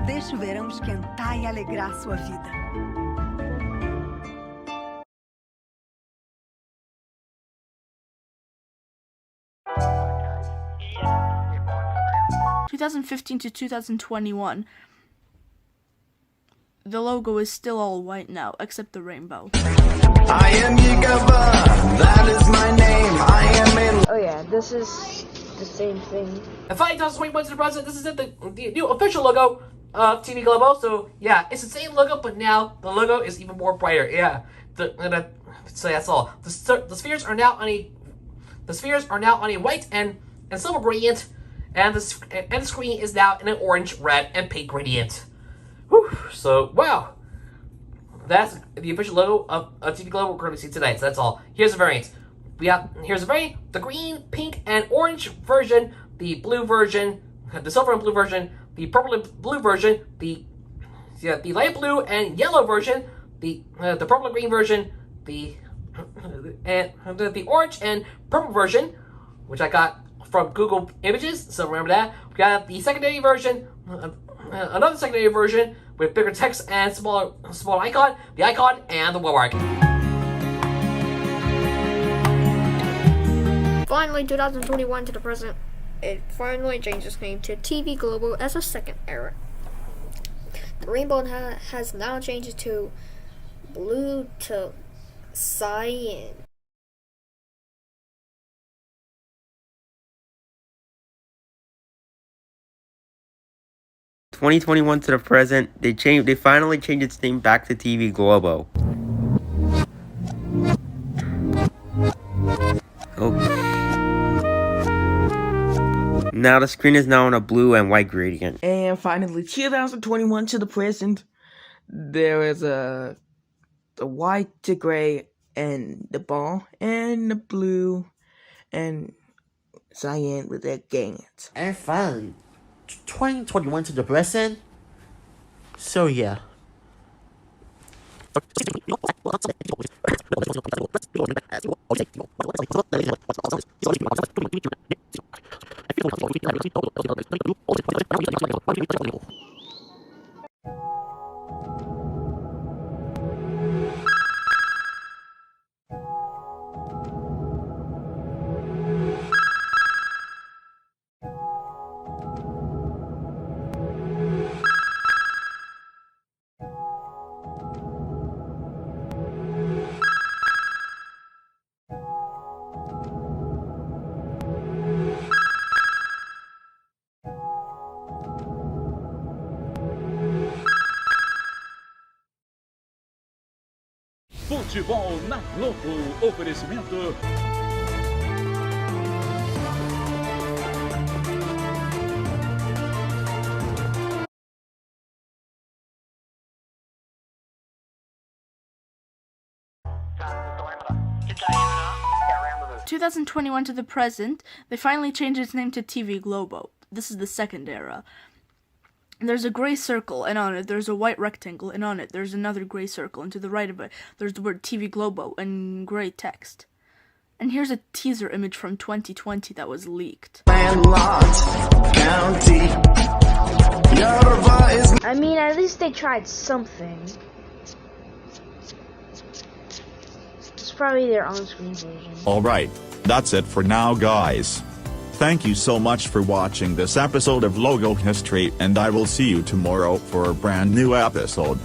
Deixe o verão esquentar e alegrar sua vida. (2015 to 2021). The logo is still all white now, except the rainbow. I am Yigaba, that is my name. I am Oh yeah, this is the same thing. And finally, 2021 to the present, this is the new official logo of TV Globo. So yeah, it's the same logo, but now the logo is even more brighter. Yeah, so that's all. The spheres are now on a white and silver gradient, and the screen is now in an orange, red, and pink gradient. Whew. So wow, that's the official logo of TV Globo we're going to see tonight. So that's all. Here's the variants. Here's the variant: the green, pink, and orange version, the blue version, the silver and blue version, the purple and blue version, the light blue and yellow version, the purple and green version, the orange and purple version, which I got from Google Images. So remember that. We got the secondary version, another secondary version with bigger text and smaller icon, the icon, and the watermark. Finally, 2021 to the present, it finally changed its name to TV Globo as a second era. The rainbow has now changed to blue to cyan. (2021 to the present), they finally changed its name back to TV Globo. Now the screen is now on a blue and white gradient. And finally, 2021 to the present, there is the white to gray and the ball, and the blue and cyan with their gradient. And finally, 2021 to the present. So yeah. Futebol na Globo. Oferecimento. From 2021 to the present, they finally changed its name to TV Globo. This is the second era. There's a gray circle, and on it there's a white rectangle, and on it there's another gray circle, and to the right of it there's the word TV Globo in gray text. And here's a teaser image from 2020 that was leaked. I mean, at least they tried something. It's probably their on-screen version. Alright, that's it for now, guys. Thank you so much for watching this episode of Logo History, and I will see you tomorrow for a brand new episode.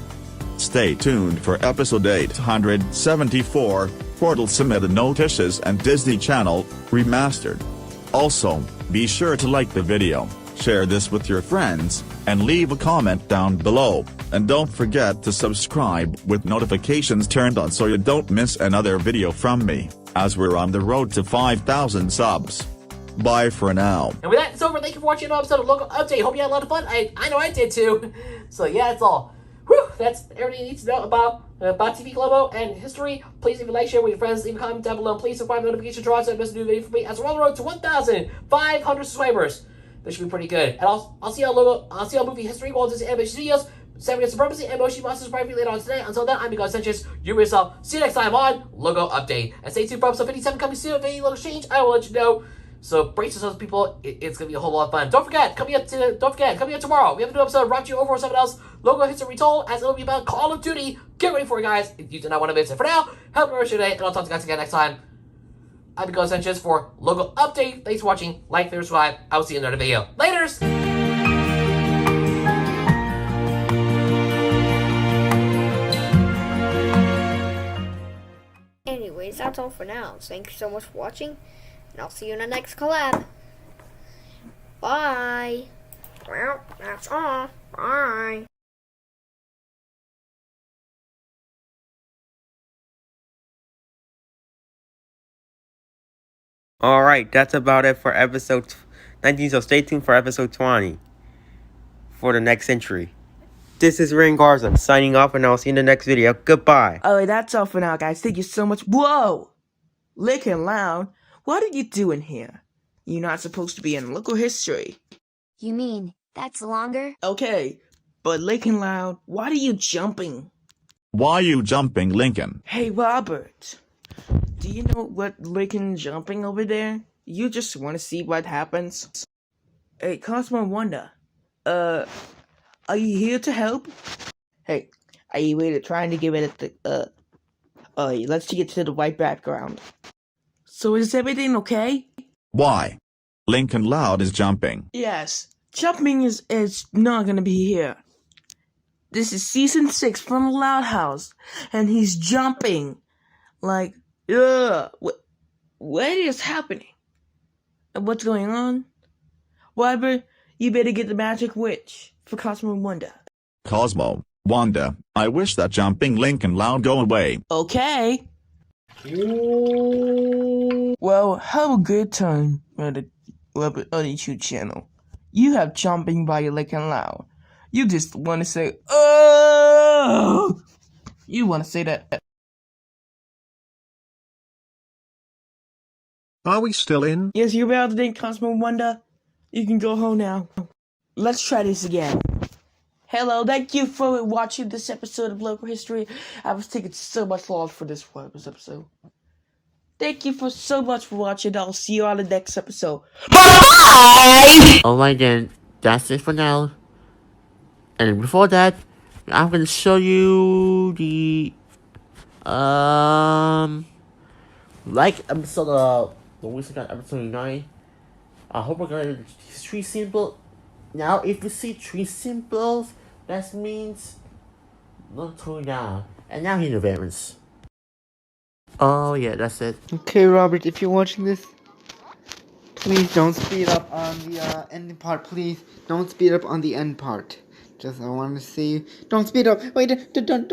Stay tuned for episode 874, Portal Submitted Notices and Disney Channel, Remastered. Also, be sure to like the video, share this with your friends, and leave a comment down below, and don't forget to subscribe with notifications turned on so you don't miss another video from me, as we're on the road to 5,000 subs. Bye for now. And with that, it's over. Thank you for watching another episode of Logo Update. Hope you had a lot of fun. I know I did too. So yeah, that's all. Whew, that's everything you need to know about TV Globo and history. Please leave a like, share with your friends, leave a comment down below. Please subscribe to the notification draw so you don't miss a new video from me. As we're on the road to 1,500 subscribers. This should be pretty good. And I'll see you on movie history, Walt Disney Animation Studios, Samuel Supremacy, and Moshi Monsters Private later on today. Until then, I'm Miguel Sanchez. You yourself. See you next time on Logo Update. And stay tuned for episode 57 coming soon. If any Logo change, I will let you know. So brace yourselves, people. It's gonna be a whole lot of fun. Don't forget, coming up tomorrow, we have a new episode brought to you over or something else. Logo History Retold, as it'll be about Call of Duty. Get ready for it, guys. You do not want to miss it. For now, have a great day, and I'll talk to you guys again next time. I'm Miguel Sanchez for Logo Update. Thanks for watching. Like, favorite, subscribe. I will see you in another video. Laters. Anyways, that's all for now. Thank you so much for watching, and I'll see you in the next collab. Bye. Well, that's all. Bye. Alright, that's about it for episode 19, so stay tuned for episode 20 for the next century. This is Rain Garza signing off, and I'll see you in the next video. Goodbye. Alright, that's all for now, guys. Thank you so much. Whoa! Licking Loud, what are you doing here? You're not supposed to be in local history. You mean that's longer? Okay, but Licking Loud, why are you jumping? Why you jumping, Lincoln? Hey, Robert. Do you know what Lincoln jumping over there? You just want to see what happens? Hey, Cosmo Wanda. Are you here to help? Hey, are you waiting trying to give it let's get to the white background. So is everything okay? Why? Lincoln Loud is jumping. Yes, jumping is not gonna be here. This is season 6 from the Loud House, and he's jumping. Like, what is happening? What's going on? Whatever, you better get the magic witch for Cosmo Wanda. Cosmo, Wanda, I wish that jumping Lincoln Loud go away. Okay. Well, have a good time on the YouTube channel. You have jumping by Lincoln Loud. You just want to say, oh! You want to say that. Are we still in? Yes, you're about to think Cosmo Wanda. You can go home now. Let's try this again. Hello, thank you for watching this episode of Logo History. I was taking so much longer for this episode. Thank you so much for watching. I'll see you on the next episode. Bye! Alright then, that's it for now. And before that, I'm gonna show you the episode of the week got episode 9. I hope we're gonna three simple. Now if you see three symbols, that means Not too down. And now here's the variants. Oh yeah, that's it. Okay, Robert, if you're watching this, please don't speed up on the end part. Please don't speed up on the end part. Just I want to see. Don't speed up. Wait, don't.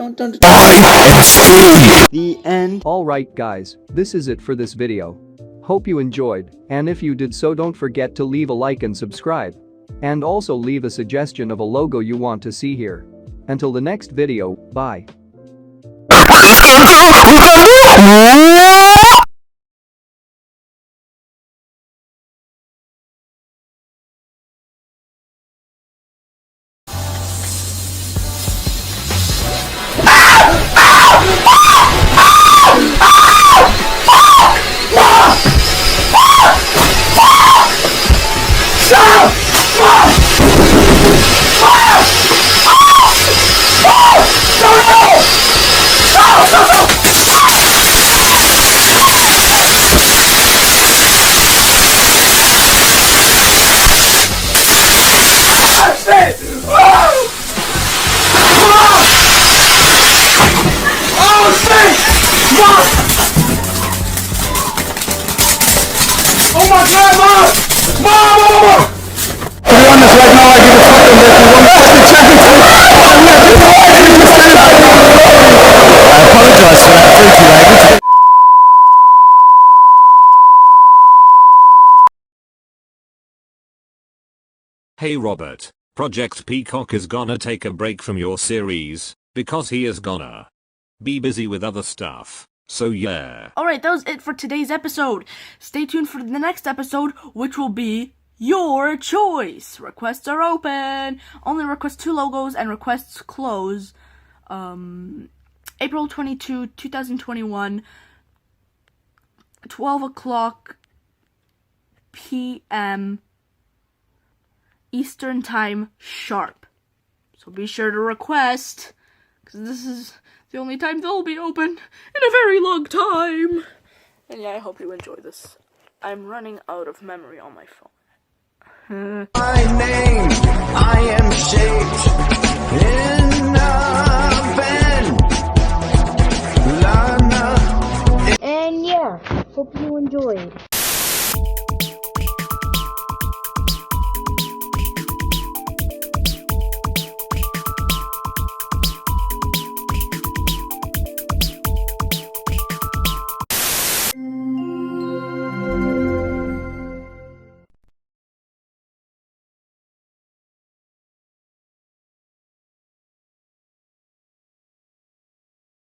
The end. Alright guys, this is it for this video. Hope you enjoyed, and if you did so don't forget to leave a like and subscribe. And also leave a suggestion of a logo you want to see here. Until the next video, bye. Oh my God, Mom! Mom! To be honest, right now I give a fucking that you won the fucking championship. I apologize for that. Thank you. I need to get... Hey Robert, Project Peacock is gonna take a break from your series, because he is gonna be busy with other stuff. So yeah. Alright, that was it for today's episode. Stay tuned for the next episode, which will be your choice. Requests are open. Only request 2 logos and requests close. April 22, 2021, 12 o'clock p.m. Eastern Time sharp. So be sure to request, because this is the only time they'll be open in a very long time. And yeah, I hope you enjoy this. I'm running out of memory on my phone. My name, I am shaped in